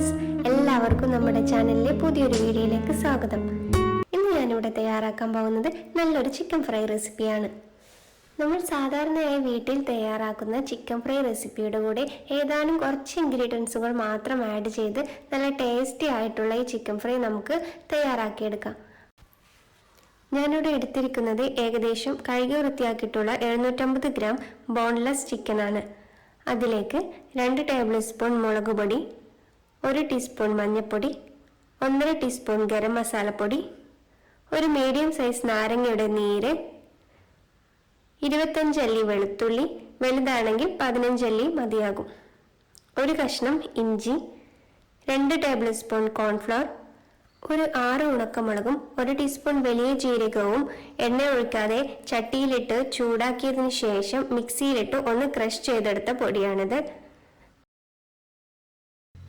Friends, എല്ലാവർക്കും നമ്മുടെ ചാനലിലെ പുതിയൊരു വീഡിയോയിലേക്ക് സ്വാഗതം. ഇന്ന് ഞാനിവിടെ തയ്യാറാക്കാൻ പോകുന്നത് നല്ലൊരു ചിക്കൻ ഫ്രൈ റെസിപ്പിയാണ്. നമ്മൾ സാധാരണയായി വീട്ടിൽ തയ്യാറാക്കുന്ന ചിക്കൻ ഫ്രൈ റെസിപ്പിയുടെ കൂടെ ഏതാനും കുറച്ച് ഇൻഗ്രീഡിയൻസുകൾ മാത്രം ആഡ് ചെയ്ത് നല്ല ടേസ്റ്റി ആയിട്ടുള്ള ഈ ചിക്കൻ ഫ്രൈ നമുക്ക് തയ്യാറാക്കിയെടുക്കാം. ഞാനിവിടെ എടുത്തിരിക്കുന്നത് ഏകദേശം കഴുകി വൃത്തിയാക്കിയിട്ടുള്ള 750 ഗ്രാം ബോൺലെസ് ചിക്കനാണ്. അതിലേക്ക് 2 ടേബിൾ സ്പൂൺ മുളക് പൊടി, 1 ടീസ്പൂൺ മഞ്ഞൾപ്പൊടി, 1.5 ടീസ്പൂൺ ഗരം മസാലപ്പൊടി, ഒരു മീഡിയം സൈസ് നാരങ്ങയുടെ നീര്, 25 അല്ലി വെളുത്തുള്ളി, വലുതാണെങ്കിൽ 15 അല്ലി മതിയാകും, ഒരു കഷ്ണം ഇഞ്ചി, 2 ടേബിൾ സ്പൂൺ കോൺഫ്ലവർ, ഒരു 6 ഉണക്കമുളകും, 1 ടീസ്പൂൺ വലിയ ജീരകവും എണ്ണ ഒഴിക്കാതെ ചട്ടിയിലിട്ട് ചൂടാക്കിയതിനു ശേഷം മിക്സിയിലിട്ട് ഒന്ന് ക്രഷ് ചെയ്തെടുത്ത പൊടിയാണിത്.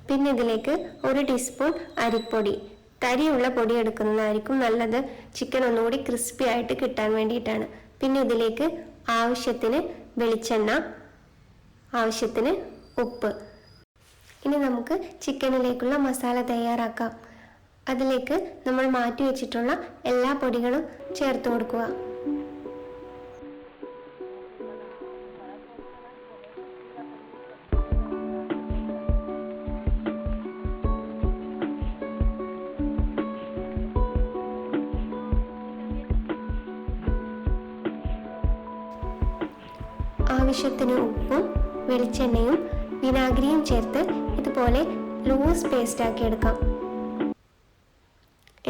പിന്നെ ഇതിലേക്ക് 1 ടീസ്പൂൺ അരിപ്പൊടി, തരിയുള്ള പൊടി എടുക്കുന്നതായിരിക്കും നല്ലത്, ചിക്കൻ ഒന്നുകൂടി ക്രിസ്പി ആയിട്ട് കിട്ടാൻ വേണ്ടിയിട്ടാണ്. പിന്നെ ഇതിലേക്ക് ആവശ്യത്തിന് വെളിച്ചെണ്ണ, ആവശ്യത്തിന് ഉപ്പ്. ഇനി നമുക്ക് ചിക്കനിലേക്കുള്ള മസാല തയ്യാറാക്കാം. അതിലേക്ക് നമ്മൾ മാറ്റി വെച്ചിട്ടുള്ള എല്ലാ പൊടികളും ചേർത്ത് കൊടുക്കുക. ആവശ്യത്തിന് ഉപ്പും വെളിച്ചെണ്ണയും വിനാഗിരിയും ചേർത്ത് ഇതുപോലെ ലൂസ് പേസ്റ്റ് ആക്കി എടുക്കാം.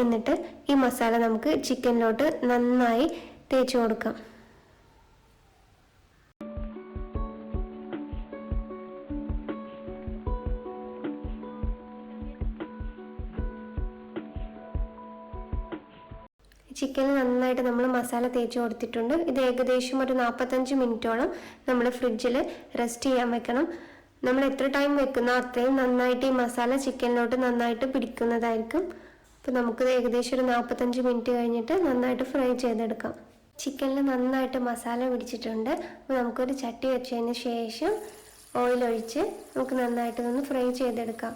എന്നിട്ട് ഈ മസാല നമുക്ക് ചിക്കനിലോട്ട് നന്നായി തേച്ച് കൊടുക്കാം. ചിക്കന് നന്നായിട്ട് നമ്മൾ മസാല തേച്ച് കൊടുത്തിട്ടുണ്ട്. ഇത് ഏകദേശം ഒരു 45 മിനിറ്റോളം നമ്മൾ ഫ്രിഡ്ജിൽ റെസ്റ്റ് ചെയ്യാൻ വെക്കണം. നമ്മൾ എത്ര ടൈം വെക്കുന്നോ അത്രയും നന്നായിട്ട് ഈ മസാല ചിക്കനിലോട്ട് നന്നായിട്ട് പിടിക്കുന്നതായിരിക്കും. അപ്പോൾ നമുക്കിത് ഏകദേശം ഒരു 45 മിനിറ്റ് കഴിഞ്ഞിട്ട് നന്നായിട്ട് ഫ്രൈ ചെയ്തെടുക്കാം. ചിക്കനിൽ നന്നായിട്ട് മസാല പിടിച്ചിട്ടുണ്ട്. അപ്പോൾ നമുക്കൊരു ചട്ടി വെച്ചതിന് ശേഷം ഓയിൽ ഒഴിച്ച് നമുക്ക് നന്നായിട്ട് ഒന്ന് ഫ്രൈ ചെയ്തെടുക്കാം.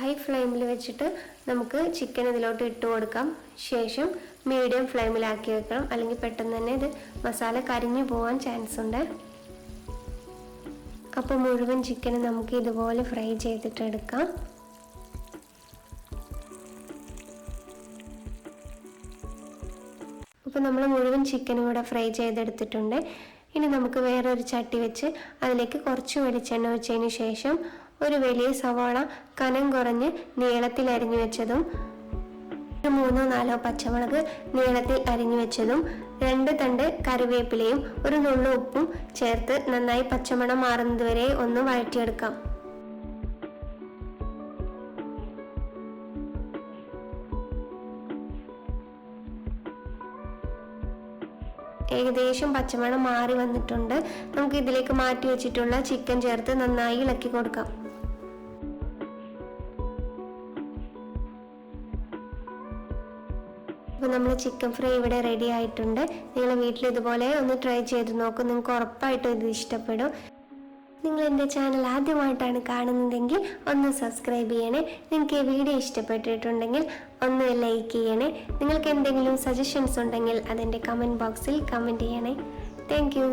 ഹൈ ഫ്ലെയിമിൽ വെച്ചിട്ട് നമുക്ക് ചിക്കൻ ഇതിലോട്ട് ഇട്ട് കൊടുക്കാം. ശേഷം മീഡിയം ഫ്ലെയിമിലാക്കി വെക്കണം, അല്ലെങ്കിൽ പെട്ടെന്ന് തന്നെ ഇത് മസാല കരിഞ്ഞു പോകാൻ ചാൻസ് ഉണ്ട്. അപ്പോൾ മുഴുവൻ ചിക്കൻ നമുക്ക് ഇതുപോലെ ഫ്രൈ ചെയ്തിട്ട് എടുക്കാം. അപ്പോൾ നമ്മൾ മുഴുവൻ ചിക്കനും കൂടെ ഫ്രൈ ചെയ്തെടുത്തിട്ടുണ്ട്. ഇനി നമുക്ക് വേറൊരു ചട്ടി വെച്ച് അതിലേക്ക് കുറച്ച് വെളിച്ചെണ്ണ ഒഴിച്ചതിന് ശേഷം ഒരു വലിയ സവാള കനം കുറഞ്ഞ് നീളത്തിൽ അരിഞ്ഞു വെച്ചതും, 3-4 പച്ചമുളക് നീളത്തിൽ അരിഞ്ഞു വെച്ചതും, 2 തണ്ട് കറിവേപ്പിലയും ഒരു നുള്ളു ഉപ്പും ചേർത്ത് നന്നായി പച്ചമണം മാറുന്നത് വരെ ഒന്ന് വഴറ്റിയെടുക്കാം. ഏകദേശം പച്ചമണം മാറി വന്നിട്ടുണ്ട്. നമുക്ക് ഇതിലേക്ക് മാറ്റി വെച്ചിട്ടുള്ള ചിക്കൻ ചേർത്ത് നന്നായി ഇളക്കി കൊടുക്കാം. അപ്പോൾ നമ്മൾ ചിക്കൻ ഫ്രൈ ഇവിടെ റെഡി ആയിട്ടുണ്ട്. നിങ്ങൾ വീട്ടിൽ ഇതുപോലെ ഒന്ന് ട്രൈ ചെയ്ത് നോക്കും, നിങ്ങൾക്ക് ഉറപ്പായിട്ടും ഇത് ഇഷ്ടപ്പെടും. നിങ്ങൾ എൻ്റെ ചാനൽ ആദ്യമായിട്ടാണ് കാണുന്നതെങ്കിൽ ഒന്ന് സബ്സ്ക്രൈബ് ചെയ്യണേ. നിങ്ങൾക്ക് ഈ വീഡിയോ ഇഷ്ടപ്പെട്ടിട്ടുണ്ടെങ്കിൽ ഒന്ന് ലൈക്ക് ചെയ്യണേ. നിങ്ങൾക്ക് എന്തെങ്കിലും സജഷൻസ് ഉണ്ടെങ്കിൽ അതെൻ്റെ കമൻറ്റ് ബോക്സിൽ കമൻറ്റ് ചെയ്യണേ. Thank you.